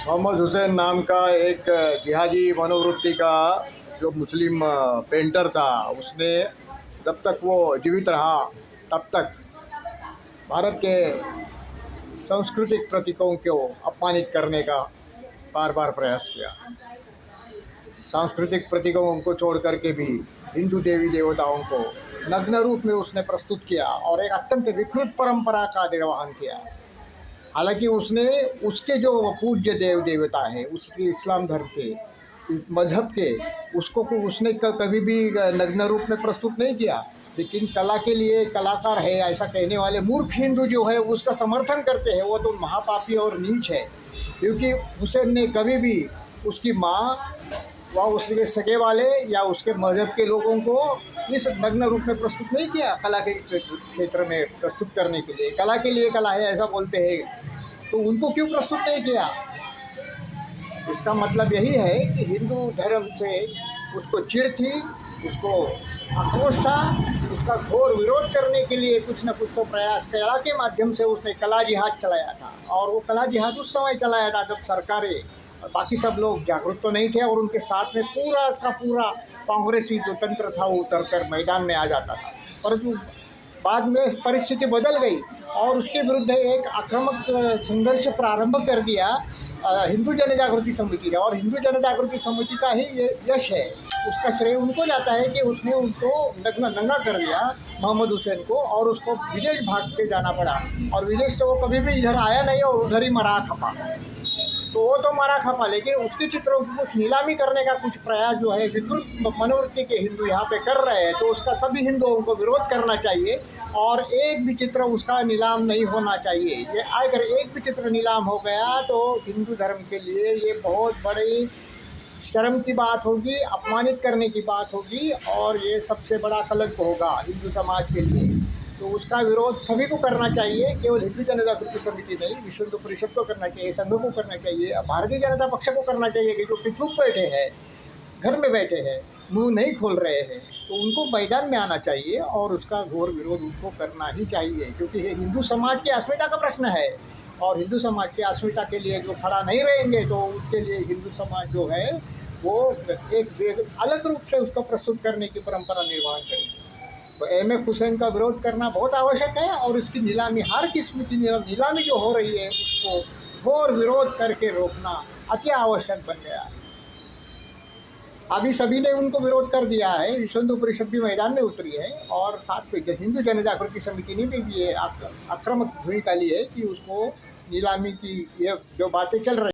मोहम्मद हुसैन नाम का एक जिहादी मनोवृत्ति का जो मुस्लिम पेंटर था, उसने जब तक वो जीवित रहा तब तक भारत के सांस्कृतिक प्रतीकों को अपमानित करने का बार बार प्रयास किया। सांस्कृतिक प्रतीकों को छोड़ करके भी हिंदू देवी देवताओं को नग्न रूप में उसने प्रस्तुत किया और एक अत्यंत विकृत परंपरा का निर्वहन किया। हालांकि उसने उसके जो पूज्य देव देवता हैं, उसके इस्लाम धर्म के मजहब के, उसको उसने कभी भी नग्न रूप में प्रस्तुत नहीं किया। लेकिन कला के लिए कलाकार है ऐसा कहने वाले मूर्ख हिंदू जो है उसका समर्थन करते हैं, वो तो महापापी और नीच है। क्योंकि हुसैन ने कभी भी उसकी माँ व उसके सगे वाले या उसके मजहब के लोगों को इस नग्न रूप में प्रस्तुत नहीं किया। कला के क्षेत्र में प्रस्तुत करने के लिए, कला के लिए कला है ऐसा बोलते हैं, तो उनको क्यों प्रस्तुत नहीं किया? इसका मतलब यही है कि हिंदू धर्म से उसको चिढ़ थी, उसको आक्रोश था, उसका घोर विरोध करने के लिए कुछ न कुछ तो प्रयास कला के माध्यम से उसने कला जिहाद चलाया था। और वो कला जिहाद उस समय चलाया था जब सरकारें और बाकी सब लोग जागरूक तो नहीं थे, और उनके साथ में पूरा का पूरा कांग्रेसी जो तंत्र था वो उतर कर मैदान में आ जाता था। परंतु बाद में परिस्थिति बदल गई और उसके विरुद्ध एक आक्रामक संघर्ष प्रारंभ कर दिया हिंदू जन जागृति समिति ने। और हिंदू जन जागृति समिति का ही ये यश है, उसका श्रेय उनको जाता है कि उसने उनको नंगा कर दिया मोहम्मद हुसैन को, और उसको विदेश भाग के जाना पड़ा। और विदेश से वो कभी भी इधर आया नहीं और उधर ही मरा खपा। तो वो तो मारा खपा, लेकिन उसके चित्रों की कुछ नीलामी करने का कुछ प्रयास जो है विकृत मनोवृत्ति के हिंदू यहाँ पे कर रहे हैं, तो उसका सभी हिंदुओं को विरोध करना चाहिए और एक भी चित्र उसका नीलाम नहीं होना चाहिए। ये अगर एक भी चित्र नीलाम हो गया तो हिंदू धर्म के लिए ये बहुत बड़ी शर्म की बात होगी, अपमानित करने की बात होगी, और ये सबसे बड़ा कलंक होगा हिंदू समाज के लिए। तो उसका विरोध सभी को करना चाहिए, केवल हिंदू जन जागृति समिति नहीं, विश्व हिंदू परिषद को करना चाहिए, संघ को करना चाहिए, भारतीय जनता पक्ष को करना चाहिए कि जो कि चुप बैठे हैं, घर में बैठे हैं, मुंह नहीं खोल रहे हैं, तो उनको मैदान में आना चाहिए और उसका घोर विरोध उनको करना ही चाहिए। क्योंकि ये हिंदू समाज की अस्मिता का प्रश्न है, और हिंदू समाज की अस्मिता के लिए जो खड़ा नहीं रहेंगे तो उसके लिए हिंदू समाज जो है वो एक अलग रूप से उसको प्रस्तुत करने की परंपरा निर्माण करेगी। तो एम.एफ. हुसैन का विरोध करना बहुत आवश्यक है, और इसकी नीलामी, हर किस्म की नीलामी जो हो रही है उसको घोर विरोध करके रोकना अति आवश्यक बन गया है। अभी सभी ने उनको विरोध कर दिया है, विश्व हिंदू परिषद भी मैदान में उतरी है, और साथ में हिंदू जन जागृति समिति ने भी ये आक्रामक भूमिका ली है कि उसको नीलामी की ये जो बातें चल रही